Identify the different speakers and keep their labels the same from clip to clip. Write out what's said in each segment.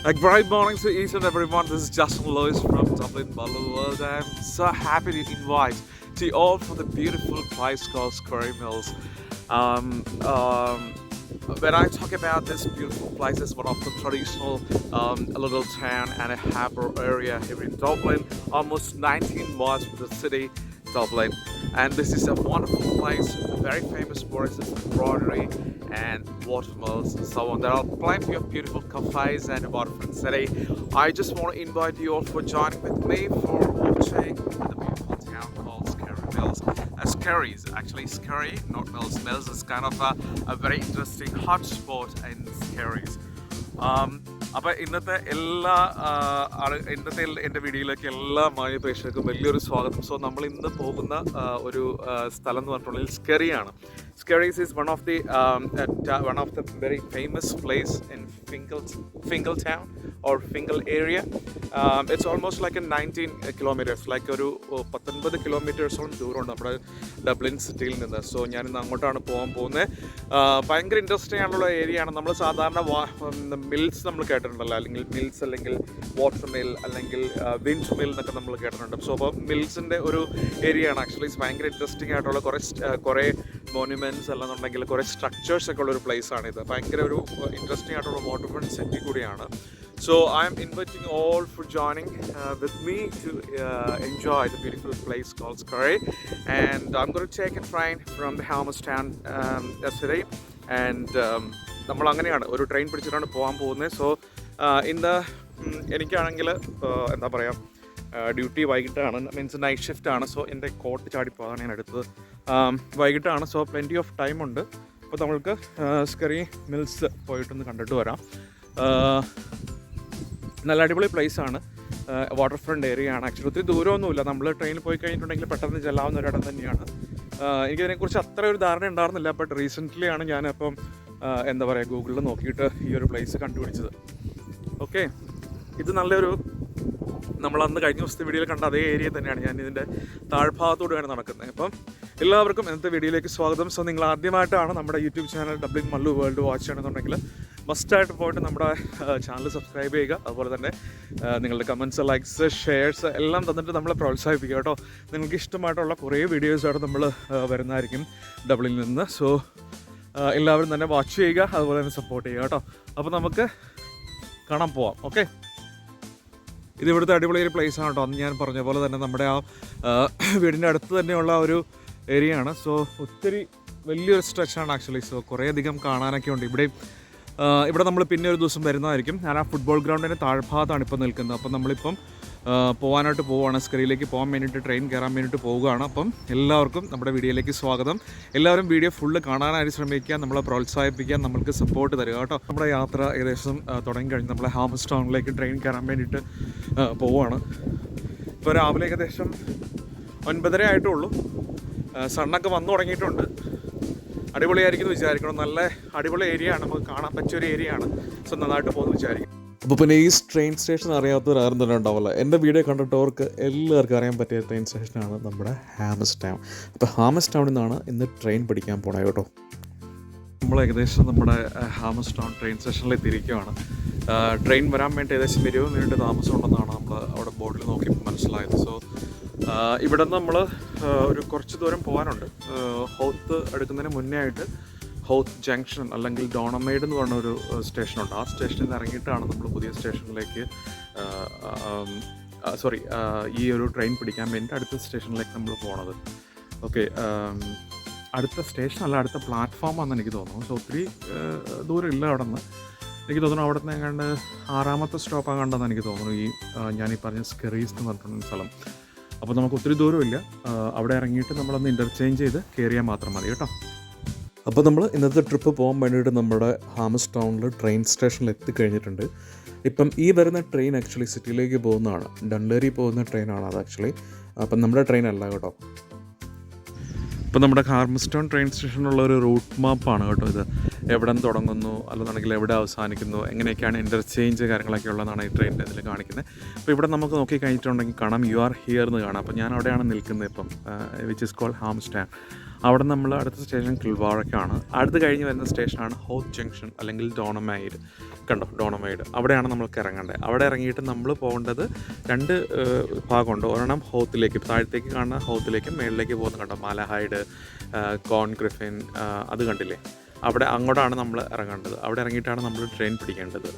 Speaker 1: A great morning to each and everyone. This is Justin Lewis from Dublin Baloo World. I'm so happy to invite to you all for the beautiful place called Square Mills. Um, um, when I talk about this beautiful place, it's one of the traditional little town and a harbour area here in Dublin, almost 19 miles from the city, Dublin. And this is a wonderful place, very famous for its embroidery and watermills and so on. There are plenty of beautiful cafes and waterfront city. I just want to invite you all for joining with me for watching the beautiful town called Skerry Mills. Skerry is actually Skerry, not Mills. Mills is kind of a very interesting hotspot in Skerries. അപ്പോൾ ഇന്നത്തെ എൻ്റെ വീഡിയോയിലേക്ക് എല്ലാ മാന്യ പ്രേക്ഷകർക്കും വലിയൊരു സ്വാഗതം. So നമ്മൾ ഇന്ന് പോകുന്ന ഒരു സ്ഥലം എന്ന് പറഞ്ഞിട്ടുണ്ടെങ്കിൽ സ്കെറിയാണ്. Skerries is one of the very famous place in Fingal town or Fingal area. It's almost like a 19 kilometers, like ഒരു 19 കിലോമീറ്റേഴ്സോളം ദൂരമുണ്ട് നമ്മുടെ ഡബ്ലിൻ സിറ്റിയിൽ നിന്ന്. സോ ഞാനിന്ന് അങ്ങോട്ടാണ് പോകാൻ പോകുന്നത്. ഭയങ്കര ഇൻട്രസ്റ്റിംഗ് ആയിട്ടുള്ള ഏരിയ ആണ്. നമ്മൾ സാധാരണ മിൽസ് നമ്മൾ കേട്ടിട്ടുണ്ടല്ലോ, അല്ലെങ്കിൽ മിൽസ് അല്ലെങ്കിൽ വാട്ടർ മിൽ അല്ലെങ്കിൽ വിൻഡ് മിൽ എന്നൊക്കെ നമ്മൾ കേട്ടിട്ടുണ്ട്. സോ അപ്പോൾ മിൽസിൻ്റെ ഒരു ഏരിയ ആണ് ആക്ച്വലി. ഭയങ്കര ഇൻട്രസ്റ്റിംഗ് ആയിട്ടുള്ള കുറേ മോണ്യുമെൻറ്റ്സ് അല്ലെന്നുണ്ടെങ്കിൽ കുറേ സ്ട്രക്ചേഴ്സ് ഒക്കെ ഉള്ളൊരു പ്ലേസ് ആണിത്. ഭയങ്കര ഒരു ഇൻട്രസ്റ്റിംഗ് ആയിട്ടുള്ള വാട്ടർഫ്രണ്ട് സിറ്റി കൂടിയാണ്. So I'm inviting all for joining with me to enjoy the beautiful place called Skerry, and I'm going to take a train from the Halmerstown yesterday, and നമ്മൾ അങ്ങനെയാണ് ഒരു train പിടിച്ചിട്ടാണ് പോകാൻ പോകുന്നത്. So ഇന്ന് എനിക്കാണെങ്കിൽ എന്താ പറയുക, ഡ്യൂട്ടി വൈകിട്ടാണ്, മീൻസ് നൈറ്റ് ഷിഫ്റ്റ് ആണ്. സോ എൻ്റെ കോട്ട് ചാടിപ്പോകാൻ ഞാൻ എടുത്തത് വൈകിട്ടാണ്. സോ പ്ലെൻറ്റി ഓഫ് ടൈം ഉണ്ട്. അപ്പോൾ നമ്മൾക്ക് സ്കെറി മിൽസ് പോയിട്ടൊന്ന് കണ്ടിട്ട് വരാം. നല്ല അടിപൊളി പ്ലേസാണ്, വാട്ടർ ഫ്രണ്ട് ഏരിയ ആണ്. ആക്ച്വലി ഒത്തിരി ദൂരമൊന്നുമില്ല. നമ്മൾ ട്രെയിനിൽ പോയി കഴിഞ്ഞിട്ടുണ്ടെങ്കിൽ പെട്ടെന്ന് ചെല്ലാവുന്ന ഒരിടം തന്നെയാണ്. എനിക്കതിനെക്കുറിച്ച് അത്ര ഒരു ധാരണ ഉണ്ടായിരുന്നില്ല. ബട്ട് റീസെൻ്റ്ലി ആണ് ഞാനിപ്പം എന്താ പറയുക, ഗൂഗിളിൽ നോക്കിയിട്ട് ഈ ഒരു പ്ലേസ് കണ്ടുപിടിച്ചത്. ഓക്കെ, ഇത് നല്ലൊരു, നമ്മളന്ന് കഴിഞ്ഞ ദിവസത്തെ വീഡിയോയിൽ കണ്ട അതേ ഏരിയ തന്നെയാണ്. ഞാൻ ഇതിൻ്റെ താഴ്ഭാഗത്തോടെയാണ് നടക്കുന്നത്. അപ്പം എല്ലാവർക്കും ഇന്നത്തെ വീഡിയോയിലേക്ക് സ്വാഗതം. സോ നിങ്ങൾ ആദ്യമായിട്ടാണ് നമ്മുടെ YouTube channel Dublin Mallu world watch ചെയ്യണമെന്നുണ്ടെങ്കിൽ മസ്റ്റായിട്ട് പോയിട്ട് നമ്മുടെ ചാനൽ സബ്സ്ക്രൈബ് ചെയ്യുക. അതുപോലെ തന്നെ നിങ്ങളുടെ കമൻറ്റ്സ്, ലൈക്സ്, ഷെയർസ് എല്ലാം തന്നിട്ട് നമ്മളെ പ്രോത്സാഹിപ്പിക്കുക കേട്ടോ. നിങ്ങൾക്ക് ഇഷ്ടമായിട്ടുള്ള കുറേ വീഡിയോസായിട്ട് നമ്മൾ വരുന്നതായിരിക്കും ഡബ്ലിൽ നിന്ന്. സോ എല്ലാവരും തന്നെ വാച്ച് ചെയ്യുക, അതുപോലെ തന്നെ സപ്പോർട്ട് ചെയ്യുക കേട്ടോ. അപ്പോൾ നമുക്ക് കാണാൻ പോവാം. ഓക്കെ, ഇത് ഇവിടുത്തെ അടിപൊളി ഒരു പ്ലേസ് ആണ് കേട്ടോ. അന്ന് ഞാൻ പറഞ്ഞ പോലെ തന്നെ നമ്മുടെ ആ വീടിൻ്റെ അടുത്ത് തന്നെയുള്ള ഒരു ഏരിയ ആണ്. സോ ഒത്തിരി വലിയൊരു സ്ട്രെച്ചാണ് ആക്ച്വലി. സോ കുറേയധികം കാണാനൊക്കെ ഉണ്ട് ഇവിടെ നമ്മൾ പിന്നെ ഒരു ദിവസം വരുന്നതായിരിക്കും. ഞാൻ ആ ഫുട്ബോൾ ഗ്രൗണ്ടിൻ്റെ താഴ്ഭാഗത്താണ് ഇപ്പോൾ നിൽക്കുന്നത്. അപ്പം നമ്മളിപ്പം പോകാനായിട്ട് പോവുകയാണ്. സ്കെറിയിലേക്ക് പോകാൻ വേണ്ടിയിട്ട് ട്രെയിൻ കയറാൻ വേണ്ടിയിട്ട് പോവുകയാണ്. അപ്പം എല്ലാവർക്കും നമ്മുടെ വീഡിയോയിലേക്ക് സ്വാഗതം. എല്ലാവരും വീഡിയോ ഫുള്ള് കാണാനായിട്ട് ശ്രമിക്കുക, നമ്മളെ പ്രോത്സാഹിപ്പിക്കാൻ, നമ്മൾക്ക് സപ്പോർട്ട് തരിക കേട്ടോ. നമ്മുടെ യാത്ര ഏകദേശം തുടങ്ങിക്കഴിഞ്ഞ് നമ്മളെ ഹാമർസ്റ്റൗണിലേക്ക് ട്രെയിൻ കയറാൻ വേണ്ടിയിട്ട് പോവുകയാണ്. ഇപ്പോൾ രാവിലെ ഏകദേശം 9:30 ആയിട്ടുള്ളൂ. സണ്ണൊക്കെ വന്നു തുടങ്ങിയിട്ടുണ്ട്. അടിപൊളിയായിരിക്കും എന്ന് വിചാരിക്കണം. നല്ല അടിപൊളി ഏരിയ ആണ്, നമുക്ക് കാണാൻ പറ്റിയൊരു ഏരിയ ആണ്. സോ നന്നായിട്ട് പോകുന്നു വിചാരിക്കും. അപ്പോൾ പിന്നെ ഈ ട്രെയിൻ സ്റ്റേഷൻ അറിയാത്തവരാരും തന്നെ ഉണ്ടാവില്ല. എൻ്റെ വീഡിയോ കണ്ടിട്ടവർക്ക് എല്ലാവർക്കും അറിയാൻ പറ്റിയ ട്രെയിൻ സ്റ്റേഷനാണ് നമ്മുടെ ഹാമർസ്റ്റൗൺ. അപ്പോൾ ഹാമർസ്റ്റൗണിൽ നിന്നാണ് ഇന്ന് ട്രെയിൻ പിടിക്കാൻ പോണത് കേട്ടോ. നമ്മൾ ഏകദേശം നമ്മുടെ ഹാമർസ്റ്റൗൺ ട്രെയിൻ സ്റ്റേഷനിൽ എത്തിയിരിക്കുകയാണ്. ട്രെയിൻ വരാൻ വേണ്ടി ഏകദേശം 20 മിനിറ്റ് താമസമുണ്ടെന്നാണ് നമ്മൾ അവിടെ ബോർഡിൽ നോക്കി മനസ്സിലായത്. സോ ഇവിടെ നിന്ന് നമ്മൾ ഒരു കുറച്ച് ദൂരം പോകാനുണ്ട്. ഹൗത്ത് എടുക്കുന്നതിന് മുന്നേ ആയിട്ട് ഹൗത്ത് ജംഗ്ഷൻ അല്ലെങ്കിൽ ഡോണമേഡ് എന്ന് പറഞ്ഞ ഒരു സ്റ്റേഷനുണ്ട്. ആ സ്റ്റേഷനിൽ നിന്ന് ഇറങ്ങിയിട്ടാണ് നമ്മൾ പുതിയ സ്റ്റേഷനിലേക്ക് ഈ ഒരു ട്രെയിൻ പിടിക്കാൻ വേണ്ടി അടുത്ത സ്റ്റേഷനിലേക്ക് നമ്മൾ പോണത്. ഓക്കെ, അടുത്ത സ്റ്റേഷനല്ല, അടുത്ത പ്ലാറ്റ്ഫോമാണെന്ന് എനിക്ക് തോന്നുന്നു. സോ ഒത്തിരി ദൂരം ഇല്ല അവിടെ നിന്ന്. എനിക്ക് തോന്നുന്നു അവിടെ നിന്ന് എങ്ങാണ്ട് 6ാമത്തെ സ്റ്റോപ്പാകണ്ടെന്ന് എനിക്ക് തോന്നുന്നു ഈ ഞാനീ പറഞ്ഞ സ്കെറീസ് എന്ന് പറഞ്ഞിട്ടുള്ള സ്ഥലം. അപ്പോൾ നമുക്ക് ഒത്തിരി ദൂരമില്ല. അവിടെ ഇറങ്ങിയിട്ട് നമ്മളൊന്ന് ഇൻ്റർചേഞ്ച് ചെയ്ത് കയറിയാൽ മാത്രം മതി കേട്ടോ. അപ്പോൾ നമ്മൾ ഇന്നത്തെ ട്രിപ്പ് പോകാൻ വേണ്ടിയിട്ട് നമ്മുടെ ഹാമർസ്റ്റൗണിൽ ട്രെയിൻ സ്റ്റേഷനിൽ എത്തിക്കഴിഞ്ഞിട്ടുണ്ട്. ഇപ്പം ഈ വരുന്ന ട്രെയിൻ ആക്ച്വലി സിറ്റിയിലേക്ക് പോകുന്നതാണ്. ഡൺലേരി പോകുന്ന ട്രെയിനാണ് അത് ആക്ച്വലി. അപ്പം നമ്മുടെ ട്രെയിൻ അല്ല കേട്ടോ. ഇപ്പം നമ്മുടെ ഹാമർസ്റ്റൗൺ ട്രെയിൻ സ്റ്റേഷനുള്ള ഒരു റൂട്ട് മാപ്പാണ് കേട്ടോ ഇത്. എവിടെ നിന്ന് തുടങ്ങുന്നു അല്ലെന്നുണ്ടെങ്കിൽ എവിടെ അവസാനിക്കുന്നു, എങ്ങനെയൊക്കെയാണ് ഇൻ്റർചേഞ്ച് കാര്യങ്ങളൊക്കെ ഉള്ളതാണ് ഈ ട്രെയിനിൻ്റെ ഇതിൽ കാണിക്കുന്നത്. അപ്പോൾ ഇവിടെ നമുക്ക് നോക്കി കഴിഞ്ഞിട്ടുണ്ടെങ്കിൽ കാണാം യു ആർ ഹിയർ എന്ന് കാണാം. അപ്പോൾ ഞാൻ അവിടെയാണ് നിൽക്കുന്നത് ഇപ്പം, വിച്ച് ഇസ് കോൾഡ് ഹാംസ്റ്റാൻ. അവിടെ നമ്മൾ അടുത്ത സ്റ്റേഷൻ കിൽവാറയ്ക്കാണ്. അടുത്ത് കഴിഞ്ഞ് വരുന്ന സ്റ്റേഷനാണ് ഹോത്ത് ജംഗ്ഷൻ അല്ലെങ്കിൽ ഡോണമൈഡ്. കണ്ടോ ഡോണമൈഡ്, അവിടെയാണ് നമ്മൾക്ക് ഇറങ്ങേണ്ടത്. അവിടെ ഇറങ്ങിയിട്ട് നമ്മൾ പോകേണ്ടത് 2 ഭാഗമുണ്ട്. ഒരെണ്ണം ഹോത്തിലേക്ക്, താഴത്തേക്ക് കാണുന്ന ഹോത്തിലേക്കും മേളിലേക്ക് പോകുന്ന കണ്ടോ മാലഹൈഡ്, കോൺ ഗ്രിഫിൻ, അത് കണ്ടില്ലേ, അവിടെ അങ്ങോട്ടാണ് നമ്മൾ ഇറങ്ങേണ്ടത്. അവിടെ ഇറങ്ങിയിട്ടാണ് നമ്മൾ ട്രെയിൻ പിടിക്കേണ്ടത്.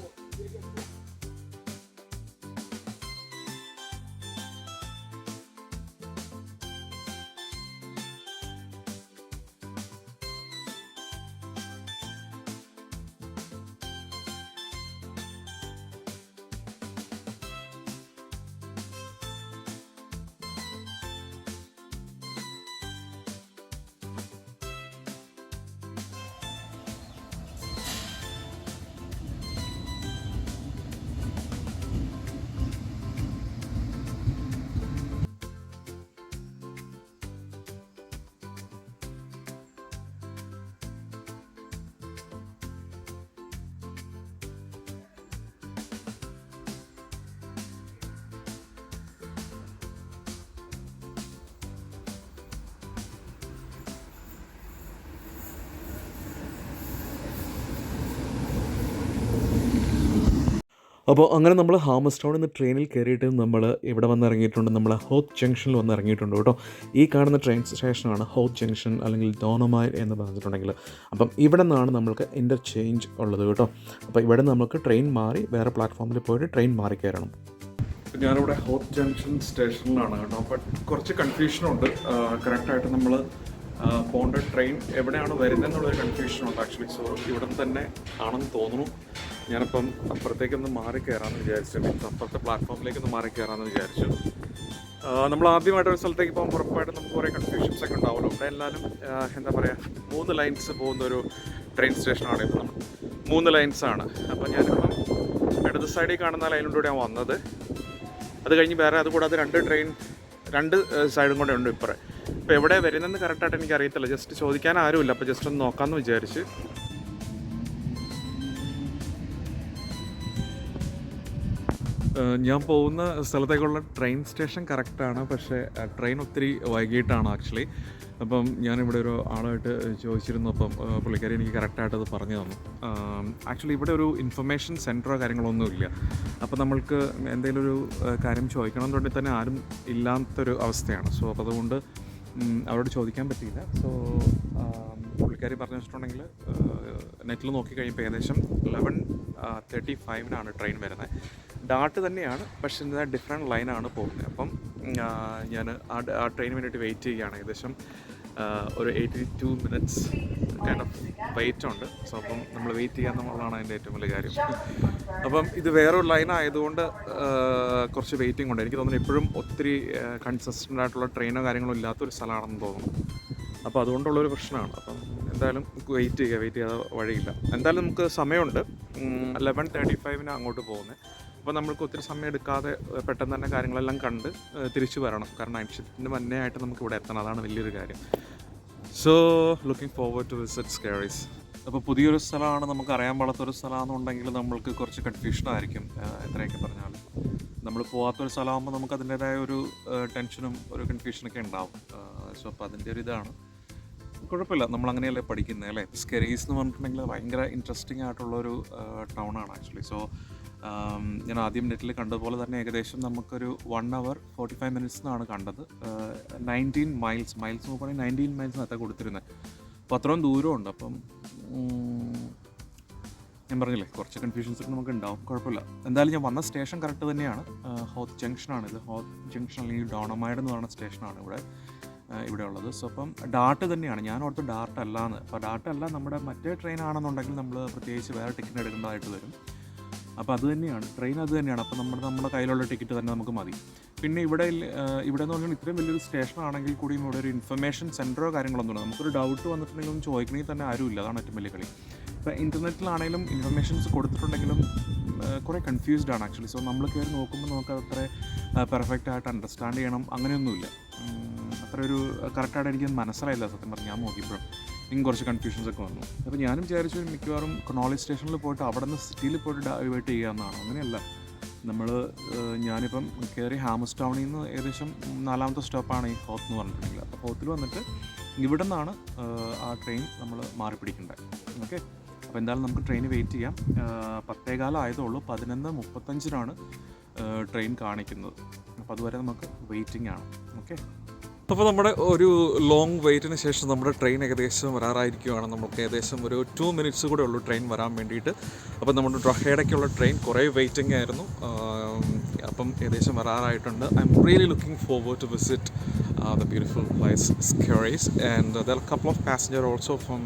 Speaker 1: അപ്പോൾ അങ്ങനെ നമ്മൾ ഹാമസ്റ്റൗണിൽ നിന്ന് ട്രെയിനിൽ കയറിയിട്ട് നമ്മൾ ഇവിടെ വന്ന് ഇറങ്ങിയിട്ടുണ്ട്. നമ്മൾ ഹോത്ത് ജംഗ്ഷനിൽ വന്ന് ഇറങ്ങിയിട്ടുണ്ട് കേട്ടോ. ഈ കാണുന്ന ട്രെയിൻ സ്റ്റേഷനാണ് ഹോത്ത് ജംഗ്ഷൻ അല്ലെങ്കിൽ ഡോണമൈഡ് എന്ന് പറഞ്ഞിട്ടുണ്ടെങ്കിൽ. അപ്പം ഇവിടെ നിന്നാണ് നമ്മൾക്ക് ഇൻ്റർചേഞ്ച് ഉള്ളത് കേട്ടോ. അപ്പോൾ ഇവിടെ നമുക്ക് ട്രെയിൻ മാറി വേറെ പ്ലാറ്റ്ഫോമിൽ പോയിട്ട് ട്രെയിൻ മാറി കയറണം. ഞാനിവിടെ ഹോത്ത് ജംഗ്ഷൻ സ്റ്റേഷനിലാണ് കേട്ടോ. അപ്പോൾ കുറച്ച് കൺഫ്യൂഷനുണ്ട്. കറക്റ്റായിട്ട് നമ്മൾ പോകേണ്ട ട്രെയിൻ എവിടെയാണ് വരുന്നതെന്നുള്ളൊരു കൺഫ്യൂഷനുണ്ട് ആക്ച്വലി. സോ ഇവിടെ തന്നെ ആണെന്ന് തോന്നുന്നു. ഞാനിപ്പം അപ്പുറത്തേക്കൊന്ന് മാറി കയറാമെന്ന് വിചാരിച്ചിട്ടുണ്ട്. അപ്പുറത്തെ പ്ലാറ്റ്ഫോമിലേക്കൊന്ന് മാറി കയറാമെന്ന് വിചാരിച്ചു. നമ്മൾ ആദ്യമായിട്ടൊരു സ്ഥലത്തേക്ക് പോകുമ്പോൾ ഉറപ്പായിട്ടും നമുക്ക് കുറേ കൺഫ്യൂഷൻസ് ഒക്കെ ഉണ്ടാവുമല്ലോ. ഇവിടെ എല്ലാവരും എന്താ പറയുക 3 ലൈൻസ് പോകുന്ന ഒരു ട്രെയിൻ സ്റ്റേഷനാണ്. ഇപ്പം നമ്മൾ 3 ലൈൻസാണ്. അപ്പോൾ ഞാനിപ്പം ഇടത് സൈഡിൽ കാണുന്ന ലൈനിലൂടെയാണ് വന്നത്. അത് കഴിഞ്ഞ് വേറെ അതുകൂടാതെ 2 സൈഡും കൂടെ ഉണ്ട് ഇപ്പറേ. ഇപ്പോൾ എവിടെ വരുന്നതെന്ന് കറക്റ്റായിട്ട് എനിക്ക് അറിയത്തില്ല. ജസ്റ്റ് ചോദിക്കാൻ ആരുമില്ല. അപ്പോൾ ജസ്റ്റ് ഒന്ന് നോക്കാമെന്ന് വിചാരിച്ച്. ഞാൻ പോകുന്ന സ്ഥലത്തേക്കുള്ള ട്രെയിൻ സ്റ്റേഷൻ കറക്റ്റാണ്. പക്ഷേ ട്രെയിൻ ഒത്തിരി വൈകിട്ടാണ് ആക്ച്വലി. അപ്പം ഞാനിവിടെ ഒരു ആളായിട്ട് ചോദിച്ചിരുന്നു. അപ്പം പുള്ളിക്കാരി എനിക്ക് കറക്റ്റായിട്ടത് പറഞ്ഞു തന്നു. ആക്ച്വലി ഇവിടെ ഒരു ഇൻഫർമേഷൻ സെൻറ്ററോ കാര്യങ്ങളൊന്നുമില്ല. അപ്പോൾ നമ്മൾക്ക് എന്തെങ്കിലും ഒരു കാര്യം ചോദിക്കണമെന്നുണ്ടെങ്കിൽ തന്നെ ആരും ഇല്ലാത്തൊരു അവസ്ഥയാണ്. സോ അപ്പോൾ അതുകൊണ്ട് അവരോട് ചോദിക്കാൻ പറ്റിയില്ല. സോ പുള്ളിക്കാരി പറഞ്ഞു വെച്ചിട്ടുണ്ടെങ്കിൽ നെറ്റിൽ നോക്കി കഴിയുമ്പോൾ ഏകദേശം 11:35 ട്രെയിൻ വരുന്നത്. ഡാട്ട് തന്നെയാണ്, പക്ഷേ എന്താ ഡിഫറെൻറ്റ് ലൈനാണ് പോകുന്നത്. അപ്പം ഞാൻ ആ ട്രെയിന് വേണ്ടിയിട്ട് വെയിറ്റ് ചെയ്യുകയാണ്. ഏകദേശം ഒരു 82 മിനിറ്റ്സ് കൈൻഡ് ഓഫ് വെയിറ്റ് ഉണ്ട്. സോ അപ്പം നമ്മൾ വെയിറ്റ് ചെയ്യാന്നുള്ളതാണ് അതിൻ്റെ ഏറ്റവും വലിയ കാര്യം. അപ്പം ഇത് വേറൊരു ലൈൻ ആയതുകൊണ്ട് കുറച്ച് വെയിറ്റിംഗ് ഉണ്ട്. എനിക്ക് തോന്നുന്നു ഇപ്പോഴും ഒത്തിരി കൺസിസ്റ്റൻ്റ് ആയിട്ടുള്ള ട്രെയിനോ കാര്യങ്ങളോ ഇല്ലാത്തൊരു സ്ഥലമാണെന്ന് തോന്നുന്നു. അപ്പോൾ അതുകൊണ്ടുള്ളൊരു പ്രശ്നമാണ്. അപ്പം എന്തായാലും വെയിറ്റ് ചെയ്യാതെ വഴിയില്ല. എന്തായാലും നമുക്ക് സമയമുണ്ട്. 11:35 അങ്ങോട്ട് പോകുന്നത്. അപ്പോൾ നമ്മൾക്ക് ഒത്തിരി സമയം എടുക്കാതെ പെട്ടെന്ന് തന്നെ കാര്യങ്ങളെല്ലാം കണ്ട് തിരിച്ചു വരണം. കാരണം നൈറ്റ് ഷിഫ്റ്റിന് മുന്നേ ആയിട്ട് നമുക്ക് ഇവിടെ എത്തണം. അതാണ് വലിയൊരു കാര്യം. So looking forward to visit scaries. അപ്പോൾ പുതിയൊരു സ്ഥലമാണ്, നമുക്ക് അറിയാൻ പാടാത്തൊരു സ്ഥലമാണെന്നുണ്ടെങ്കിൽ നമ്മൾക്ക് കുറച്ച് കൺഫ്യൂഷനായിരിക്കും. എത്രയൊക്കെ പറഞ്ഞാലും നമ്മൾ പോകാത്തൊരു സ്ഥലമാകുമ്പോൾ നമുക്ക് അതിൻ്റേതായ ഒരു ടെൻഷനും ഒരു കൺഫ്യൂഷനൊക്കെ ഉണ്ടാവും. സോ അപ്പോൾ അതിൻ്റെ ഒരു ഇതാണ്. കുഴപ്പമില്ല, നമ്മളങ്ങനെയല്ലേ പഠിക്കുന്നത് അല്ലേ. സ്കെറീസ് എന്ന് പറഞ്ഞിട്ടുണ്ടെങ്കിൽ ഭയങ്കര ഇൻട്രസ്റ്റിംഗ് ആയിട്ടുള്ളൊരു ടൗണാണ് ആക്ച്വലി. സോ ഞാൻ ആദ്യം നെറ്റിൽ കണ്ടതുപോലെ തന്നെ ഏകദേശം നമുക്കൊരു 1 hour 45 minutes എന്നാണ് കണ്ടത്. 19 മൈൽസ് നോക്കുകയാണെങ്കിൽ 19 മൈൽസിനകത്ത് കൊടുത്തിരുന്നത്. അപ്പോൾ അത്രയും ദൂരമുണ്ട്. അപ്പം ഞാൻ പറഞ്ഞില്ലേ കുറച്ച് കൺഫ്യൂഷൻസ് ഒക്കെ നമുക്ക് ഉണ്ടാവും. കുഴപ്പമില്ല. എന്തായാലും ഞാൻ വന്ന സ്റ്റേഷൻ കറക്റ്റ് തന്നെയാണ്. ഹോത്ത് ജംഗ്ഷനാണിത്. ഹോത്ത് ജംഗ്ഷൻ അല്ലെങ്കിൽ ഡോണമൈഡ് എന്ന് പറയുന്ന സ്റ്റേഷനാണ് ഇവിടെ ഉള്ളത്. സോ അപ്പം ഡാട്ട് തന്നെയാണ്. ഞാൻ ഓർത്ത് ഡാർട്ട് അല്ലാന്ന്. അപ്പോൾ ഡാർട്ട് അല്ല, നമ്മുടെ മറ്റേ ട്രെയിൻ ആണെന്നുണ്ടെങ്കിൽ നമ്മൾ പ്രത്യേകിച്ച് വേറെ ടിക്കറ്റ് എടുക്കേണ്ടതായിട്ട് വരും. അപ്പോൾ അത് തന്നെയാണ് ട്രെയിൻ, അത് തന്നെയാണ്. അപ്പോൾ നമ്മുടെ കയ്യിലുള്ള ടിക്കറ്റ് തന്നെ നമുക്ക് മതി. പിന്നെ ഇവിടെ എന്ന് പറഞ്ഞാൽ ഇത്രയും വലിയൊരു സ്റ്റേഷൻ ആണെങ്കിൽ കൂടിയും ഇവിടെ ഒരു ഇൻഫർമേഷൻ സെൻറ്ററോ കാര്യങ്ങളൊന്നുമില്ല. നമുക്കൊരു ഡൗട്ട് വന്നിട്ടുണ്ടെങ്കിൽ ഒന്ന് ചോദിക്കണമെങ്കിൽ തന്നെ ആരുമില്ല. അതാണ് ഏറ്റവും വലിയ കളി. ഇപ്പോൾ ഇൻ്റർനെറ്റിലാണെങ്കിലും ഇൻഫർമേഷൻസ് കൊടുത്തിട്ടുണ്ടെങ്കിലും കുറേ കൺഫ്യൂസ്ഡ് ആണ് ആക്ച്വലി. സോ നമ്മൾ കയറി നോക്കുമ്പോൾ നമുക്ക് അത്ര പെർഫെക്റ്റ് ആയിട്ട് അണ്ടർസ്റ്റാൻഡ് ചെയ്യണം അങ്ങനെയൊന്നുമില്ല. അത്ര ഒരു കറക്റ്റായിട്ട് എനിക്ക് മനസ്സിലായില്ല സത്യം പറഞ്ഞാൽ. ഞാൻ നോക്കിയപ്പോഴും എനിക്ക് കുറച്ച് കൺഫ്യൂഷൻസ് ഒക്കെ വന്നു. അപ്പോൾ ഞാനും വിചാരിച്ചു മിക്കവാറും കൊണോളി സ്റ്റേഷനിൽ പോയിട്ട് അവിടെ നിന്ന് സിറ്റിയിൽ പോയിട്ട് ഡൈവേർട്ട് ചെയ്യാമെന്നാണ്. അങ്ങനെയല്ല, ഞാനിപ്പം കയറി ഹാമസ് ടൗണിൽ നിന്ന് ഏകദേശം 4ാമത്തെ സ്റ്റോപ്പാണ് ഈ ഹോത്ത് എന്ന് പറഞ്ഞിട്ടുണ്ടെങ്കിൽ. അപ്പോൾ ഹോത്തിൽ വന്നിട്ട് ഇവിടെ നിന്നാണ് ആ ട്രെയിൻ നമ്മൾ മാറി പിടിക്കേണ്ടത്. ഓക്കെ, അപ്പോൾ എന്തായാലും നമുക്ക് ട്രെയിൻ വെയിറ്റ് ചെയ്യാം. 10:15 ആയതുള്ളൂ, 11:35 ട്രെയിൻ കാണിക്കുന്നത്. അപ്പോൾ അതുവരെ നമുക്ക് വെയിറ്റിംഗ് ആണ്. ഓക്കെ, അപ്പോൾ നമ്മുടെ ഒരു ലോങ് വെയിറ്റിന് ശേഷം നമ്മുടെ ട്രെയിൻ ഏകദേശം വരാറായിരിക്കുകയാണ്. നമുക്ക് ഏകദേശം ഒരു 2 മിനിറ്റ്സ് കൂടെ ഉള്ളൂ ട്രെയിൻ വരാൻ വേണ്ടിയിട്ട്. അപ്പം നമ്മുടെ ഡ്രഹേഡയ്ക്കുള്ള ട്രെയിൻ കുറേ വെയിറ്റിംഗ് ആയിരുന്നു. അപ്പം ഏകദേശം വരാറായിട്ടുണ്ട്. I am really looking forward to visit the beautiful place Skerries, and there are a couple of passengers also from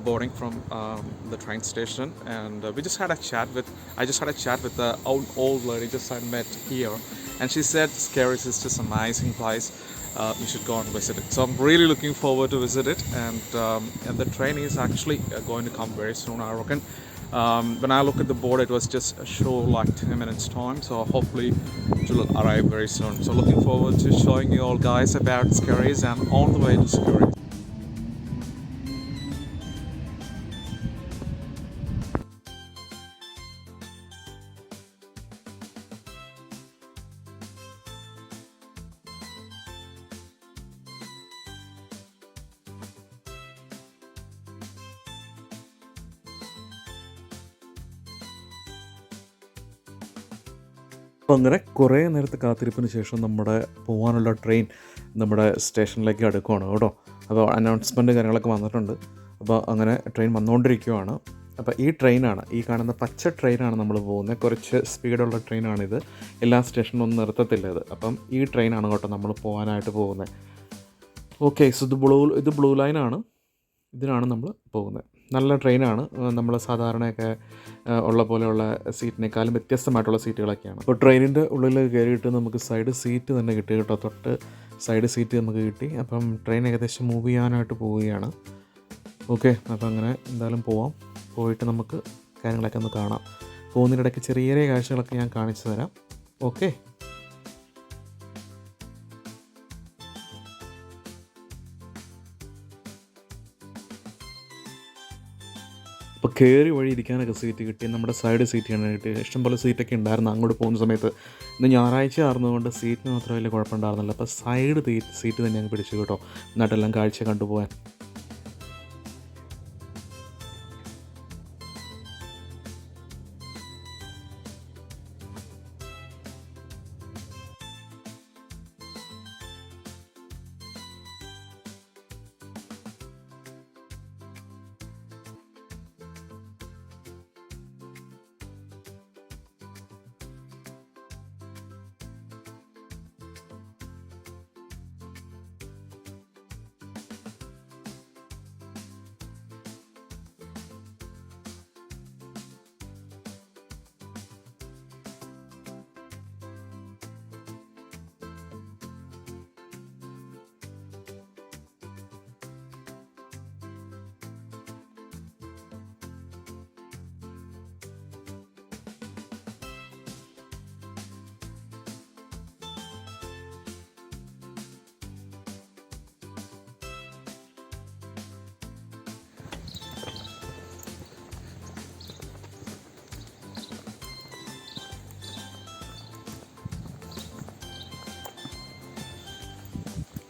Speaker 1: boarding from the train station, and I just had a chat with the old lady just I met here, and she said Skerries is just an amazing place. You should go and visit it. So I'm really looking forward to visit it, and the train is actually going to come very soon, I reckon. When I look at the board, it was just a show like 10 minutes time, so hopefully it will arrive very soon. So looking forward to showing you all guys about Skerries and on the way to Skerries. അപ്പോൾ അങ്ങനെ കുറേ നേരത്തെ കാത്തിരിപ്പിന് ശേഷം നമ്മുടെ പോകാനുള്ള train നമ്മുടെ സ്റ്റേഷനിലേക്ക് അടുക്കുകയാണ് കേട്ടോ. അപ്പോൾ അനൗൺസ്മെൻറ്റ് കാര്യങ്ങളൊക്കെ വന്നിട്ടുണ്ട്. അപ്പോൾ അങ്ങനെ ട്രെയിൻ വന്നുകൊണ്ടിരിക്കുകയാണ്. അപ്പോൾ ഈ ട്രെയിനാണ്, ഈ കാണുന്ന പച്ച ട്രെയിനാണ് നമ്മൾ പോകുന്നത്. കുറച്ച് സ്പീഡുള്ള ട്രെയിനാണിത്. എല്ലാ സ്റ്റേഷനിലൊന്നും നിർത്തത്തില്ല ഇത്. അപ്പം ഈ ട്രെയിനാണ് കേട്ടോ നമ്മൾ പോകാനായിട്ട് പോകുന്നത്. ഓക്കെ, സോ ഇത് ബ്ലൂ ലൈനാണ്. ഇതിനാണ് നമ്മൾ പോകുന്നത്. നല്ല ട്രെയിനാണ്. നമ്മൾ സാധാരണയൊക്കെ ഉള്ള പോലെയുള്ള സീറ്റിനേക്കാളും വ്യത്യസ്തമായിട്ടുള്ള സീറ്റുകളൊക്കെയാണ്. അപ്പോൾ ട്രെയിനിൻ്റെ ഉള്ളിൽ കയറിയിട്ട് നമുക്ക് സൈഡ് സീറ്റ് തന്നെ കിട്ടി കേട്ടോ. തൊട്ട് സൈഡ് സീറ്റ് നമുക്ക് കിട്ടി. അപ്പം ട്രെയിൻ ഏകദേശം മൂവ് ചെയ്യാനായിട്ട് പോവുകയാണ്. ഓക്കെ, അപ്പോൾ അങ്ങനെ എന്തായാലും പോയിട്ട് നമുക്ക് കാര്യങ്ങളൊക്കെ ഒന്ന് കാണാം. പോകുന്നതിനിടയ്ക്ക് ചെറിയ ചെറിയ കാഴ്ചകളൊക്കെ ഞാൻ കാണിച്ചു തരാം. ഓക്കെ, അപ്പോൾ കയറി വഴി ഇരിക്കാനൊക്കെ സീറ്റ് കിട്ടി. നമ്മുടെ സൈഡ് സീറ്റാണ് കിട്ടി. ഇഷ്ടംപോലെ സീറ്റൊക്കെ ഉണ്ടായിരുന്നു അങ്ങോട്ട് പോകുന്ന സമയത്ത്. ഇന്ന് ഞായറാഴ്ച ആയിരുന്നതുകൊണ്ട് സീറ്റിന് മാത്രം വലിയ കുഴപ്പമുണ്ടായിരുന്നില്ല. അപ്പോൾ സൈഡ് സീറ്റ് തന്നെ ഞങ്ങൾ പിടിച്ചു കേട്ടോ, എന്നിട്ടെല്ലാം കാഴ്ച കണ്ടുപോകാൻ.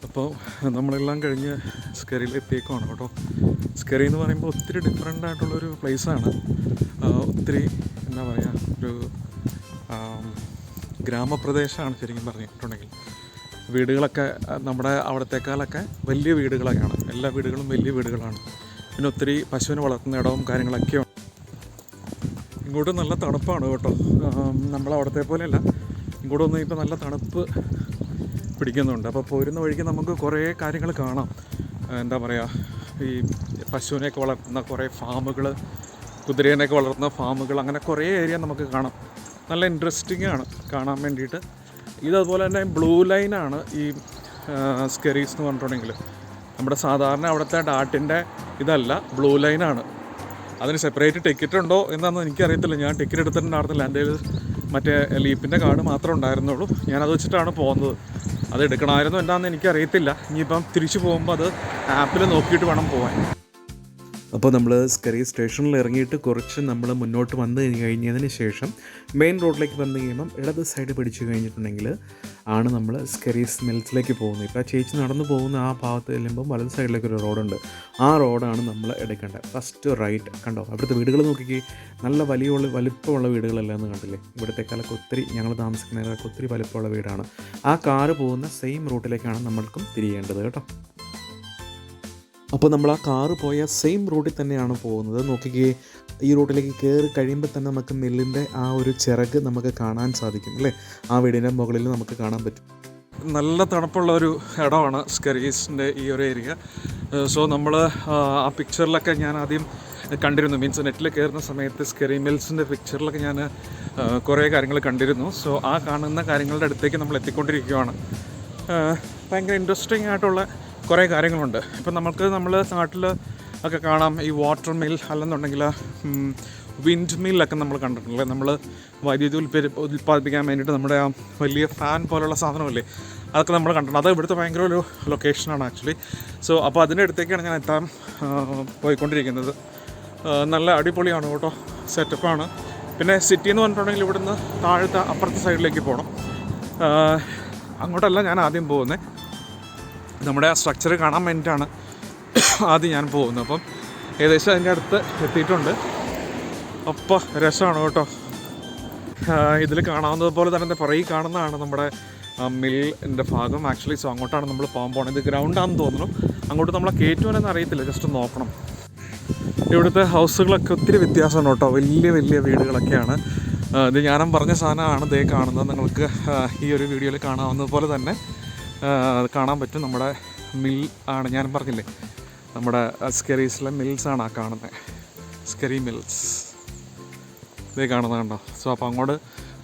Speaker 1: അപ്പോൾ നമ്മളെല്ലാം കഴിഞ്ഞ് സ്കെറിയിൽ എത്തിയേക്കുവാണ് കേട്ടോ. സ്കെറി എന്ന് പറയുമ്പോൾ ഒത്തിരി ഡിഫറെൻ്റ് ആയിട്ടുള്ളൊരു പ്ലേസാണ്. ഒത്തിരി എന്താ പറയുക, ഒരു ഗ്രാമപ്രദേശമാണ് ശരിക്കും പറഞ്ഞിട്ടുണ്ടെങ്കിൽ. വീടുകളൊക്കെ നമ്മുടെ അവിടത്തേക്കാളൊക്കെ വലിയ വീടുകളൊക്കെയാണ്. എല്ലാ വീടുകളും വലിയ വീടുകളാണ്. പിന്നെ ഒത്തിരി പശുവിനെ വളർത്തുന്ന ഇടവും കാര്യങ്ങളൊക്കെയാണ്. ഇങ്ങോട്ട് നല്ല തണുപ്പാണ് കേട്ടോ. നമ്മളവിടത്തെ പോലെയല്ല, ഇങ്ങോട്ടൊന്നും ഇപ്പോൾ നല്ല തണുപ്പ് പിടിക്കുന്നുണ്ട്. അപ്പോൾ പോരുന്ന വഴിക്ക് നമുക്ക് കുറേ കാര്യങ്ങൾ കാണാം. എന്താ പറയുക, ഈ പശുവിനെയൊക്കെ വളർത്തുന്ന കുറേ ഫാമുകൾ, കുതിരേനെയൊക്കെ വളർത്തുന്ന ഫാമുകൾ, അങ്ങനെ കുറേ ഏരിയ നമുക്ക് കാണാം. നല്ല ഇൻട്രസ്റ്റിംഗ് ആണ് കാണാൻ വേണ്ടിയിട്ട്. ഇതതുപോലെ തന്നെ ബ്ലൂ ലൈനാണ് ഈ സ്കെറീസ് എന്ന് പറഞ്ഞിട്ടുണ്ടെങ്കിൽ. നമ്മുടെ സാധാരണ അവിടുത്തെ ഡാട്ടിൻ്റെ ഇതല്ല, ബ്ലൂ ലൈനാണ്. അതിന് സെപ്പറേറ്റ് ടിക്കറ്റ് ഉണ്ടോ എന്നാണെന്ന് എനിക്കറിയത്തില്ല. ഞാൻ ടിക്കറ്റ് എടുത്തിട്ടുണ്ടായിരുന്നില്ല. എൻ്റെ മറ്റേ ലീപ്പിൻ്റെ കാർഡ് മാത്രമേ ഉണ്ടായിരുന്നുള്ളൂ. ഞാനത് വെച്ചിട്ടാണ് പോകുന്നത്. അത് എടുക്കണമായിരുന്നു എന്താണെന്ന് എനിക്കറിയത്തില്ല. ഇനിയിപ്പം തിരിച്ചു പോകുമ്പോൾ അത് ആപ്പിൽ നോക്കിയിട്ട് വേണം പോകാൻ. അപ്പോൾ നമ്മൾ സ്കറി സ്റ്റേഷനിൽ ഇറങ്ങിയിട്ട് കുറച്ച് നമ്മൾ മുന്നോട്ട് വന്നു കഴിഞ്ഞതിന് ശേഷം മെയിൻ റോഡിലേക്ക് വന്നു കഴിയുമ്പം ഇടത് സൈഡ് പിടിച്ചു കഴിഞ്ഞിട്ടുണ്ടെങ്കിൽ ആണ് നമ്മൾ സ്കറീസ് മിൽസിലേക്ക് പോകുന്നത്. ഇപ്പോൾ ആ ചേച്ചി നടന്നു പോകുന്ന ആ ഭാഗത്ത് ചെല്ലുമ്പം വലത് സൈഡിലേക്ക് ഒരു റോഡുണ്ട്. ആ റോഡാണ് നമ്മൾ എടുക്കേണ്ടത്. First right. കണ്ടോ അവിടുത്തെ വീടുകൾ നോക്കിക്കേ, നല്ല വലിപ്പമുള്ള വീടുകളല്ല എന്ന് കണ്ടില്ലേ. ഇവിടത്തേക്കാളൊക്കെ ഒത്തിരി ഞങ്ങൾ താമസിക്കുന്നതിനൊക്കെ ഒത്തിരി വലിപ്പമുള്ള വീടാണ്. ആ കാറ് പോകുന്ന സെയിം റൂട്ടിലേക്കാണ് നമ്മൾക്കും തിരിയേണ്ടത് കേട്ടോ. അപ്പോൾ നമ്മൾ ആ കാറ് പോയ സെയിം റൂട്ടിൽ തന്നെയാണ് പോകുന്നത്. നോക്കിക്കേ, ഈ റൂട്ടിലേക്ക് കയറി കഴിയുമ്പോൾ തന്നെ നമുക്ക് മില്ലിൻ്റെ ആ ഒരു ചിറക് നമുക്ക് കാണാൻ സാധിക്കും അല്ലേ. ആ വീടിൻ്റെ മുകളിൽ നമുക്ക് കാണാൻ പറ്റും. നല്ല തണുപ്പുള്ള ഒരു ഇടമാണ് സ്കറീസിൻ്റെ ഈ ഒരു ഏരിയ. സോ നമ്മൾ ആ പിക്ചറിലൊക്കെ ഞാൻ ആദ്യം കണ്ടിരുന്നു, മീൻസ് നെറ്റിൽ കയറുന്ന സമയത്ത് സ്കറി മിൽസിൻ്റെ പിക്ചറിലൊക്കെ ഞാൻ കുറേ കാര്യങ്ങൾ കണ്ടിരുന്നു. സോ ആ കാണുന്ന കാര്യങ്ങളുടെ അടുത്തേക്ക് നമ്മൾ എത്തിക്കൊണ്ടിരിക്കുകയാണ്. ഭയങ്കര ഇൻട്രസ്റ്റിംഗ് ആയിട്ടുള്ള കുറേ കാര്യങ്ങളുണ്ട്. ഇപ്പം നമ്മൾ നാട്ടിൽ ഒക്കെ കാണാം ഈ വാട്ടർ മിൽ, അല്ലെന്നുണ്ടെങ്കിൽ വിൻഡ് മില്ലൊക്കെ നമ്മൾ കണ്ടിട്ടില്ലേ. നമ്മൾ വൈദ്യുതി ഉൽപ്പാദിപ്പിക്കാൻ വേണ്ടിയിട്ട് നമ്മുടെ ആ വലിയ ഫാൻ പോലുള്ള സാധനമല്ലേ, അതൊക്കെ നമ്മൾ കണ്ടിട്ടുണ്ട്. അത് ഇവിടുത്തെ ഭയങ്കര ഒരു ലൊക്കേഷനാണ് ആക്ച്വലി. സോ അപ്പോൾ അതിൻ്റെ അടുത്തേക്കാണ് ഞാൻ പോയിക്കൊണ്ടിരിക്കുന്നത്. നല്ല അടിപൊളിയാണ് കേട്ടോ, സെറ്റപ്പാണ്. പിന്നെ സിറ്റി എന്ന് പറഞ്ഞിട്ടുണ്ടെങ്കിൽ ഇവിടുന്ന് താഴത്തെ അപ്പുറത്തെ സൈഡിലേക്ക് പോകണം. അങ്ങോട്ടല്ല ഞാൻ ആദ്യം പോകുന്നത്, നമ്മുടെ ആ സ്ട്രക്ചർ കാണാൻ വേണ്ടിയിട്ടാണ് ആദ്യം ഞാൻ പോകുന്നത്. അപ്പം ഏകദേശം അതിൻ്റെ അടുത്ത് എത്തിയിട്ടുണ്ട്. അപ്പോൾ രസമാണ് കേട്ടോ. ഇതിൽ കാണാവുന്നത് പോലെ തന്നെ പുറകിൽ കാണുന്നതാണ് നമ്മുടെ മില്ലിൻ്റെ ഭാഗം ആക്ച്വലി. സോ അങ്ങോട്ടാണ് നമ്മൾ പോകാൻ പോകുന്നത്. ഇത് ഗ്രൗണ്ടാണെന്ന് തോന്നുന്നു. അങ്ങോട്ട് നമ്മളെ കയറ്റുവാനെന്ന് അറിയത്തില്ല, ജസ്റ്റ് നോക്കണം. ഇവിടുത്തെ ഹൗസുകളൊക്കെ ഒത്തിരി വ്യത്യാസമാണ് കേട്ടോ. വലിയ വലിയ വീടുകളൊക്കെയാണ്. ഇത് ഞാനും പറഞ്ഞ സാധനമാണ് ദേ കാണുന്നത്. നിങ്ങൾക്ക് ഈ ഒരു വീഡിയോയിൽ കാണാവുന്നത് പോലെ തന്നെ കാണാൻ പറ്റും. നമ്മുടെ മിൽ ആണ്, ഞാൻ പറഞ്ഞില്ലേ, നമ്മുടെ സ്കറീസിലെ മിൽസാണ് ആ കാണുന്നത്, സ്കറി മിൽസ്. ഇതേ കാണുന്നത് കണ്ടോ. സോ അപ്പോൾ അങ്ങോട്ട്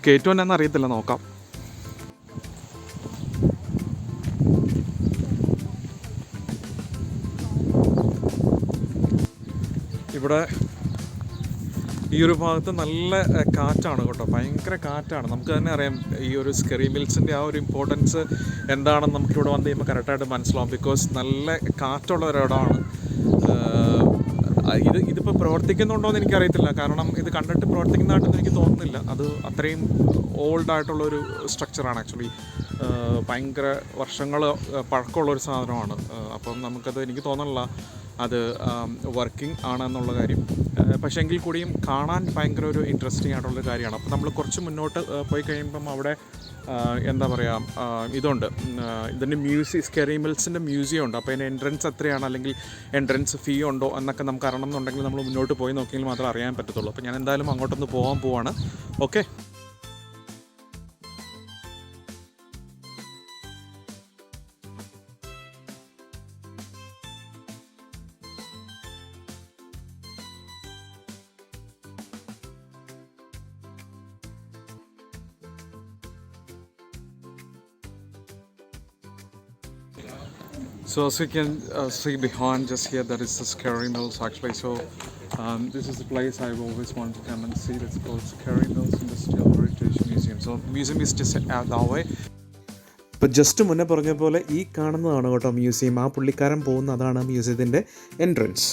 Speaker 1: കയറ്റുമെന്ന് അറിയത്തില്ല, നോക്കാം. ഇവിടെ ഈ ഒരു ഭാഗത്ത് നല്ല കാറ്റാണ് കേട്ടോ, ഭയങ്കര കാറ്റാണ്. നമുക്ക് തന്നെ അറിയാം ഈ ഒരു സ്കറി മിൽസിൻ്റെ ആ ഒരു ഇമ്പോർട്ടൻസ് എന്താണെന്ന് നമുക്കിവിടെ വന്ന് കഴിയുമ്പോൾ കറക്റ്റായിട്ട് മനസ്സിലാവും. ബിക്കോസ് നല്ല കാറ്റുള്ള ഒരിടമാണ്. ഇതിപ്പോൾ പ്രവർത്തിക്കുന്നുണ്ടോ എന്ന് എനിക്കറിയത്തില്ല, കാരണം ഇത് കണ്ടിട്ട് പ്രവർത്തിക്കുന്നതായിട്ടൊന്നും എനിക്ക് തോന്നുന്നില്ല. അത് അത്രയും ഓൾഡായിട്ടുള്ളൊരു സ്ട്രക്ചറാണ് ആക്ച്വലി. ഭയങ്കര വർഷങ്ങൾ പഴക്കമുള്ളൊരു സാധനമാണ്. അപ്പം നമുക്കത് എനിക്ക് തോന്നണില്ല അത് വർക്കിംഗ് ആണെന്നുള്ള കാര്യം. പക്ഷേ എങ്കിൽ കൂടിയും കാണാൻ ഭയങ്കര ഒരു ഇൻട്രസ്റ്റിംഗ് ആയിട്ടുള്ളൊരു കാര്യമാണ്. അപ്പോൾ നമ്മൾ കുറച്ച് മുന്നോട്ട് പോയി കഴിയുമ്പം അവിടെ എന്താ പറയുക, ഇതുണ്ട്, ഇതിൻ്റെ സ്കറി മിൽസിൻ്റെ മ്യൂസിയം ഉണ്ട്. അപ്പോൾ അതിൻ്റെ എൻട്രൻസ് എത്രയാണ്, അല്ലെങ്കിൽ എൻട്രൻസ് ഫീ ഉണ്ടോ എന്നൊക്കെ നമുക്ക് അറിയണം എന്നുണ്ടെങ്കിൽ നമ്മൾ മുന്നോട്ട് പോയി നോക്കിയെങ്കിൽ മാത്രമേ അറിയാൻ പറ്റത്തുള്ളൂ. അപ്പോൾ ഞാൻ എന്തായാലും അങ്ങോട്ടൊന്ന് പോകാൻ പോവാണ്. Okay. So as you can see behind just here, that is the Scary Mills actually. So this is the place I've always wanted to come and see. That's called Scary Mills Industrial Heritage Museum. So museum is just out that way. ഇപ്പോൾ just മുന്നേ പറഞ്ഞ പോലെ ഈ കാണുന്നതാണ് കേട്ടോ museum. ആ പുള്ളിക്കാരൻ പോകുന്ന അതാണ് മ്യൂസിയത്തിൻ്റെ എൻട്രൻസ്.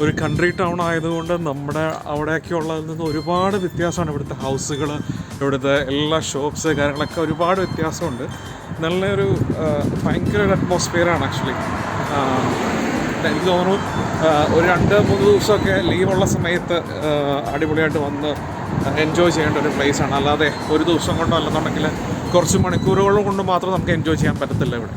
Speaker 1: ഒരു കൺട്രി ടൗൺ ആയതുകൊണ്ട് നമ്മുടെ അവിടെയൊക്കെ ഉള്ളതിൽ നിന്ന് ഒരുപാട് വ്യത്യാസമാണ്. ഇവിടുത്തെ ഹൗസുകൾ, ഇവിടുത്തെ എല്ലാ ഷോപ്സ് കാര്യങ്ങളൊക്കെ ഒരുപാട് വ്യത്യാസമുണ്ട്. നല്ലൊരു ഭയങ്കര ഒരു അറ്റ്മോസ്ഫിയറാണ് ആക്ച്വലി. എനിക്ക് തോന്നുന്നു ഒരു 2-3 ദിവസമൊക്കെ ലീവുള്ള സമയത്ത് അടിപൊളിയായിട്ട് വന്ന് എൻജോയ് ചെയ്യേണ്ട ഒരു പ്ലേസാണ്. അല്ലാതെ ഒരു ദിവസം കൊണ്ടോ അല്ലെന്നുണ്ടെങ്കിൽ കുറച്ച് മണിക്കൂറുകൾ കൊണ്ട് മാത്രം നമുക്ക് എൻജോയ് ചെയ്യാൻ പറ്റത്തില്ല ഇവിടെ.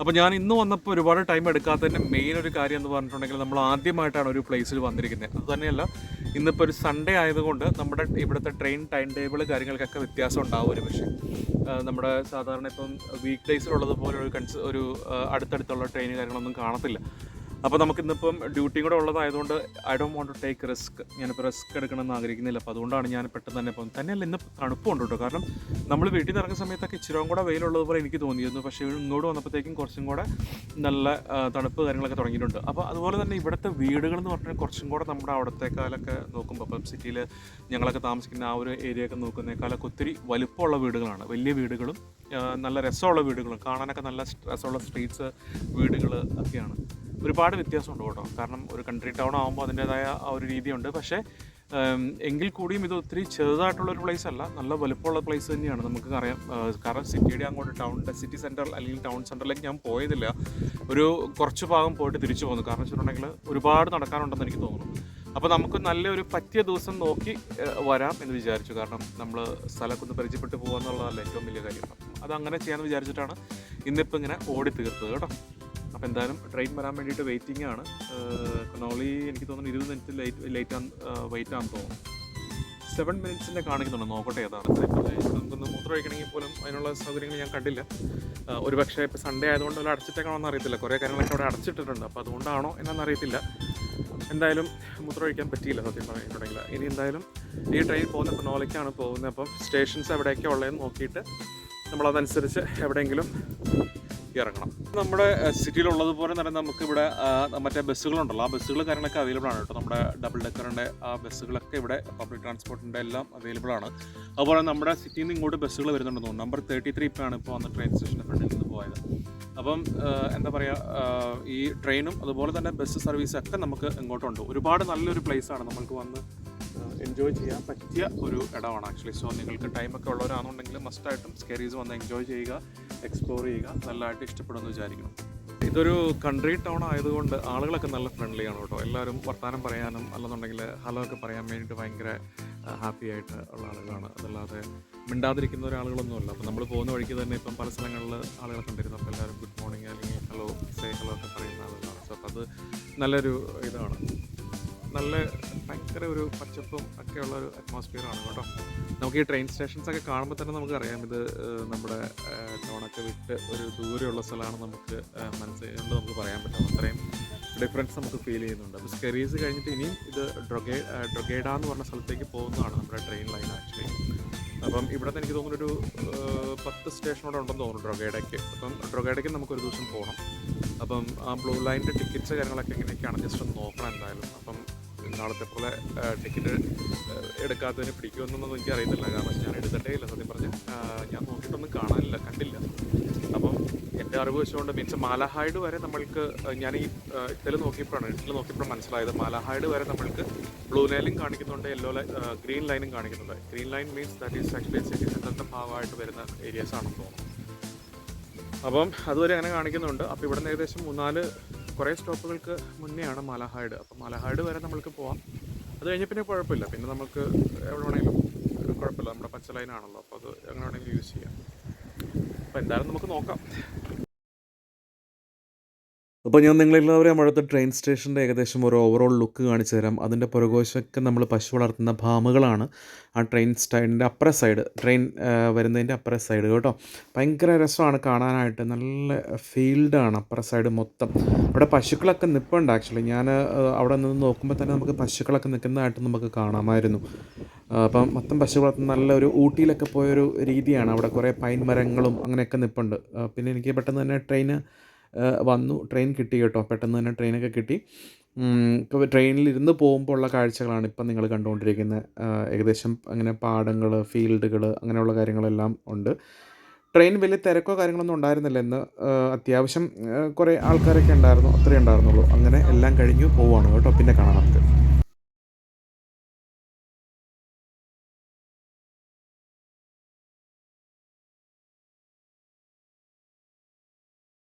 Speaker 1: അപ്പോൾ ഞാൻ ഇന്ന് വന്നപ്പോൾ ഒരുപാട് ടൈം എടുക്കാത്തതിൻ്റെ മെയിൻ ഒരു കാര്യം എന്ന് പറഞ്ഞിട്ടുണ്ടെങ്കിൽ നമ്മൾ ആദ്യമായിട്ടാണ് ഒരു പ്ലേസിൽ വന്നിരിക്കുന്നത്. അതുതന്നെയല്ല, ഇന്നിപ്പോൾ ഒരു സൺഡേ ആയതുകൊണ്ട് നമ്മുടെ ഇവിടുത്തെ ട്രെയിൻ ടൈം ടേബിൾ കാര്യങ്ങൾക്കൊക്കെ വ്യത്യാസം ഉണ്ടാവും. ഒരു പക്ഷേ നമ്മുടെ സാധാരണ ഇപ്പം വീക്ക് ഡേയ്സിലുള്ളതുപോലെ ഒരു അടുത്തടുത്തുള്ള ട്രെയിൻ കാര്യങ്ങളൊന്നും കാണത്തില്ല. അപ്പോൾ നമുക്കിന്നിപ്പം ഡ്യൂട്ടിയും കൂടെ ഉള്ളതായതുകൊണ്ട് I don't want to take risk. ഞാനിപ്പോൾ റിസ്ക് എടുക്കണമെന്ന് ആഗ്രഹിക്കുന്നില്ല. അപ്പോൾ അതുകൊണ്ടാണ് ഞാൻ പെട്ടെന്ന് തന്നെ ഇപ്പം തന്നെയല്ല, ഇന്ന് തണുപ്പുണ്ട് കേട്ടോ. കാരണം നമ്മൾ വീട്ടിൽ നിന്ന് ഇറങ്ങുന്ന സമയത്തൊക്കെ ഇച്ചിരി കൂടെ വെയിലുള്ളതുപോലെ എനിക്ക് തോന്നിയിരുന്നു. പക്ഷേ ഇങ്ങോട്ട് വന്നപ്പോഴത്തേക്കും കുറച്ചും കൂടെ നല്ല തണുപ്പ് കാര്യങ്ങളൊക്കെ തുടങ്ങിയിട്ടുണ്ട്. അപ്പോൾ അതുപോലെ തന്നെ ഇവിടുത്തെ വീടുകൾ എന്ന് പറഞ്ഞാൽ കുറച്ചും കൂടെ നമ്മുടെ അവിടത്തേക്കാലൊക്കെ നോക്കുമ്പോൾ ഇപ്പം സിറ്റിയിൽ ഞങ്ങളൊക്കെ താമസിക്കുന്ന ആ ഒരു ഏരിയയൊക്കെ നോക്കുന്നേക്കാളൊക്കെ ഒത്തിരി വലുപ്പമുള്ള വീടുകളാണ്. വലിയ വീടുകളും നല്ല രസമുള്ള വീടുകളും കാണാനൊക്കെ നല്ല രസമുള്ള സ്ട്രീറ്റ്സ് വീടുകൾ ഒക്കെയാണ്. ഒരുപാട് വ്യത്യാസമുണ്ട് കേട്ടോ. കാരണം ഒരു കൺട്രി ടൗൺ ആകുമ്പോൾ അതിൻ്റേതായ ആ ഒരു രീതിയുണ്ട്. പക്ഷേ എങ്കിൽ കൂടിയും ഇത് ഒത്തിരി ചെറുതായിട്ടുള്ളൊരു പ്ലേസ് അല്ല, നല്ല വലുപ്പമുള്ള പ്ലേസ് തന്നെയാണ്. നമുക്ക് അറിയാം. കാരണം സിറ്റിയുടെ അങ്ങോട്ട് സിറ്റി സെൻറ്റർ അല്ലെങ്കിൽ ടൗൺ സെൻറ്ററിലേക്ക് ഞാൻ പോയതില്ല. ഒരു കുറച്ച് ഭാഗം പോയിട്ട് തിരിച്ചു പോകുന്നു. കാരണം വെച്ചിട്ടുണ്ടെങ്കിൽ ഒരുപാട് നടക്കാനുണ്ടെന്ന് എനിക്ക് തോന്നുന്നു. അപ്പോൾ നമുക്ക് നല്ലൊരു പറ്റിയ ദിവസം നോക്കി വരാം എന്ന് വിചാരിച്ചു. കാരണം നമ്മൾ സ്ഥലമൊക്കെ ഒന്ന് പരിചയപ്പെട്ട് പോകുക എന്നുള്ളതല്ല ഏറ്റവും വലിയ കാര്യം. അതങ്ങനെ ചെയ്യാമെന്ന് വിചാരിച്ചിട്ടാണ് ഇന്നിപ്പോൾ ഇങ്ങനെ ഓടി തീർത്തത് കേട്ടോ. അപ്പോൾ എന്തായാലും ട്രെയിൻ വരാൻ വേണ്ടിയിട്ട് വെയിറ്റിംഗ് ആണ്. കൊനോളി എനിക്ക് തോന്നുന്നു 20 മിനിറ്റ് വെയിറ്റ് ആണെന്ന് തോന്നുന്നു. 7 മിനിറ്റ്സിൻ്റെ കാണിക്കുന്നുണ്ട്. നോക്കട്ടെ ഏതാണ്. നമുക്കൊന്ന് മൂത്രം ഒഴിക്കണമെങ്കിൽ പോലും അതിനുള്ള സൗകര്യങ്ങൾ ഞാൻ കണ്ടില്ല. ഒരു പക്ഷേ ഇപ്പോൾ സൺഡേ ആയതുകൊണ്ട് വല്ല അടച്ചിട്ടേക്കണമെന്ന് അറിയത്തില്ല. കുറേ കാര്യങ്ങളൊക്കെ അവിടെ അടച്ചിട്ടിട്ടുണ്ട്. അപ്പോൾ അതുകൊണ്ടാണോ എന്നറിയത്തില്ല. എന്തായാലും മൂത്രം ഒഴിക്കാൻ പറ്റിയില്ല സത്യം പറഞ്ഞിട്ടുണ്ടെങ്കിൽ. ഇനി എന്തായാലും ഈ ട്രെയിൻ പോകുന്ന കൊനോളിക്കാണ് പോകുന്നത്. അപ്പം സ്റ്റേഷൻസ് എവിടെയൊക്കെ ഉള്ളതെന്ന് നോക്കിയിട്ട് നമ്മളതനുസരിച്ച് എവിടെയെങ്കിലും ഇറങ്ങണം. നമ്മുടെ സിറ്റിയിലുള്ളതുപോലെ തന്നെ നമുക്കിവിടെ മറ്റേ ബസ്സുകളുണ്ടല്ലോ, ആ ബസ്സുകൾ കാര്യങ്ങളൊക്കെ അവൈലബിൾ ആണ് കേട്ടോ. നമ്മുടെ ഡബിൾ ഡെക്കറിൻ്റെ ആ ബസ്സുകളൊക്കെ ഇവിടെ പബ്ലിക് ട്രാൻസ്പോർട്ടിൻ്റെ എല്ലാം അവൈലബിൾ ആണ്. അതുപോലെ നമ്മുടെ സിറ്റിയിൽ നിന്ന് ഇങ്ങോട്ട് ബസ്സുകൾ വരുന്നുണ്ടെന്ന് തോന്നുന്നു. നമ്പർ 33 ഇപ്പോഴാണ് ഇപ്പോൾ വന്ന ട്രെയിൻ സ്റ്റേഷൻ്റെ ഫ്രണ്ടിൽ നിന്ന് പോയത്. അപ്പം എന്താ പറയുക, ഈ ട്രെയിനും അതുപോലെ തന്നെ ബസ് സർവീസൊക്കെ നമുക്ക് ഇങ്ങോട്ടുണ്ട്. ഒരുപാട് നല്ലൊരു പ്ലേസാണ്, നമുക്ക് വന്ന് എൻജോയ് ചെയ്യാൻ പറ്റിയ ഒരു ഇടമാണ് ആക്ച്വലി. സോ നിങ്ങൾക്ക് ടൈമൊക്കെ ഉള്ളവരാണെന്നുണ്ടെങ്കിൽ മസ്റ്റായിട്ടും സ്കെരീസ് വന്ന് എൻജോയ് ചെയ്യുക, എക്സ്പ്ലോർ ചെയ്യുക. നല്ലതായിട്ട് ഇഷ്ടപ്പെടുമെന്ന് വിചാരിക്കണം. ഇതൊരു കൺട്രി ടൗൺ ആയതുകൊണ്ട് ആളുകളൊക്കെ നല്ല ഫ്രണ്ട്ലി ആണ് കേട്ടോ. എല്ലാവരും വർത്തമാനം പറയാനും അല്ലെന്നുണ്ടെങ്കിൽ ഹലോ ഒക്കെ പറയാൻ വേണ്ടിയിട്ട് ഭയങ്കര ഹാപ്പി ആയിട്ട് ഉള്ള ആളുകളാണ്. അതല്ലാതെ മിണ്ടാതിരിക്കുന്ന ഒരാളുകളൊന്നുമല്ല. അപ്പോൾ നമ്മൾ പോകുന്ന വഴിക്ക് തന്നെ ഇപ്പം പല സ്ഥലങ്ങളിൽ ആളുകളെ കണ്ടിരുന്നു. അപ്പോൾ എല്ലാവരും ഗുഡ് മോർണിംഗ് അല്ലെങ്കിൽ ഹലോ ഹലോ ഒക്കെ പറയുന്ന ആളുകളാണ്. സോ അപ്പോൾ അത് നല്ലൊരു ഇതാണ്. നല്ല ഭയങ്കര ഒരു പച്ചപ്പും ഒക്കെ ഉള്ളൊരു അറ്റ്മോസ്ഫിയറാണ് കേട്ടോ. നമുക്ക് ഈ ട്രെയിൻ സ്റ്റേഷൻസൊക്കെ കാണുമ്പോൾ തന്നെ നമുക്കറിയാം ഇത് നമ്മുടെ ടൗണൊക്കെ വിട്ട് ഒരു ദൂരെയുള്ള സ്ഥലമാണ് നമുക്ക് മനസ്സിലുണ്ട് നമുക്ക് പറയാൻ പറ്റും. അത്രയും ഡിഫറൻസ് നമുക്ക് ഫീൽ ചെയ്യുന്നുണ്ട്. അപ്പോൾ സ്കെറീസ് കഴിഞ്ഞിട്ട് ഇനിയും ഇത് ഡ്രൊഗേഡ എന്ന് പറഞ്ഞ സ്ഥലത്തേക്ക് പോകുന്നതാണ് നമ്മുടെ ട്രെയിൻ ലൈൻ ആക്ച്വലി. അപ്പം ഇവിടെ നിന്ന് എനിക്ക് തോന്നുന്നൊരു 10 സ്റ്റേഷനോടെ ഉണ്ടെന്ന് തോന്നുന്നു ഡ്രൊഗേഡയ്ക്ക്. അപ്പം ഡ്രൊഗേഡയ്ക്ക് നമുക്കൊരു ദിവസം പോകണം. അപ്പം ആ ബ്ലൂ ലൈനിൻ്റെ ടിക്കറ്റ്സ് കാര്യങ്ങളൊക്കെ എങ്ങനെയൊക്കെയാണ് ജസ്റ്റ് ഒന്ന് നോക്കണം എന്തായാലും. അപ്പം നാളത്തെ പോലെ ടിക്കറ്റ് എടുക്കാത്തതിന് പിടിക്കുമെന്നൊന്നും എനിക്കറിയത്തില്ല. കാരണം ഞാൻ എടുത്തിട്ടേ ഇല്ല സത്യം പറഞ്ഞ്. ഞാൻ നോക്കിയിട്ടൊന്നും കണ്ടില്ല. അപ്പം എൻ്റെ അറിവ് വെച്ചുകൊണ്ട് മീൻസ് മാലാഹായ്ഡ് വരെ നമ്മൾക്ക് ഞാൻ ഈ ഇതിൽ നോക്കിയപ്പോഴാണ് മനസ്സിലായത്. മാലാഹായ്ഡ് വരെ നമ്മൾക്ക് ബ്ലൂ ലൈനും കാണിക്കുന്നുണ്ട്, ഗ്രീൻ ലൈനും കാണിക്കുന്നുണ്ട്. Green line means that is actually city സെൻറ്ററിൻ്റെ ഭാഗമായിട്ട് വരുന്ന ഏരിയാസ് ആണെന്ന് തോന്നുന്നു. അപ്പം അതുവരെ അങ്ങനെ കാണിക്കുന്നുണ്ട്. അപ്പോൾ ഇവിടെ നിന്ന് ഏകദേശം 3-4 കുറേ സ്റ്റോപ്പുകൾക്ക് മുന്നെയാണ് മാലാഹായ്ഡ്. അപ്പോൾ മാലാഹായ്ഡ് വരെ നമ്മൾക്ക് പോവാം. അത് കഴിഞ്ഞ് പിന്നെ കുഴപ്പമില്ല. പിന്നെ നമുക്ക് എവിടെ വേണമെങ്കിലും കുഴപ്പമില്ല. നമ്മുടെ പച്ച ലൈനാണല്ലോ, അപ്പോൾ അത് എങ്ങനെ വേണമെങ്കിലും യൂസ് ചെയ്യാം. അപ്പോൾ എന്തായാലും നമുക്ക് നോക്കാം. അപ്പോൾ ഞാൻ നിങ്ങളെല്ലാവരും അവിടുത്തെ ട്രെയിൻ സ്റ്റേഷൻ്റെ ഏകദേശം ഒരു ഓവറോൾ ലുക്ക് കാണിച്ചു തരാം. അതിൻ്റെ പുറകുവശമൊക്കെ നമ്മൾ പശു വളർത്തുന്ന ഫാമുകളാണ്. ആ ട്രെയിൻ സ്റ്റൈഡിൻ്റെ അപ്പുറ സൈഡ്, ട്രെയിൻ വരുന്നതിൻ്റെ അപ്പുറ സൈഡ് കേട്ടോ. ഭയങ്കര രസമാണ് കാണാനായിട്ട്. നല്ല ഫീൽഡാണ് അപ്പുറ സൈഡ് മൊത്തം. അവിടെ പശുക്കളൊക്കെ നിൽപ്പുണ്ട് ആക്ച്വലി. ഞാൻ അവിടെ നിന്ന് നോക്കുമ്പോൾ തന്നെ നമുക്ക് പശുക്കളൊക്കെ നിൽക്കുന്നതായിട്ട് നമുക്ക് കാണാമായിരുന്നു. അപ്പം മൊത്തം പശു വളർത്തുന്ന നല്ലൊരു ഊട്ടിയിലൊക്കെ പോയൊരു രീതിയാണ്. അവിടെ കുറേ പൈൻ മരങ്ങളും അങ്ങനെയൊക്കെ നിൽപ്പുണ്ട്. പിന്നെ എനിക്ക് പെട്ടെന്ന് തന്നെ ട്രെയിൻ കിട്ടി കേട്ടോ. പെട്ടെന്ന് തന്നെ ട്രെയിനൊക്കെ കിട്ടി. ഇപ്പോൾ ട്രെയിനിലിരുന്ന് പോകുമ്പോൾ ഉള്ള കാഴ്ചകളാണ് ഇപ്പം നിങ്ങൾ കണ്ടുകൊണ്ടിരിക്കുന്നത്. ഏകദേശം അങ്ങനെ പാടങ്ങൾ, ഫീൽഡുകൾ അങ്ങനെയുള്ള കാര്യങ്ങളെല്ലാം ഉണ്ട്. ട്രെയിൻ വലിയ തിരക്കോ കാര്യങ്ങളൊന്നും ഉണ്ടായിരുന്നില്ല ഇന്ന്. അത്യാവശ്യം കുറേ ആൾക്കാരൊക്കെ ഉണ്ടായിരുന്നു, അത്രയേ ഉണ്ടായിരുന്നുള്ളൂ. അങ്ങനെ എല്ലാം കഴിഞ്ഞു പോവുകയാണ് കേട്ടോ. പിന്നെ കാണാം നമുക്ക്.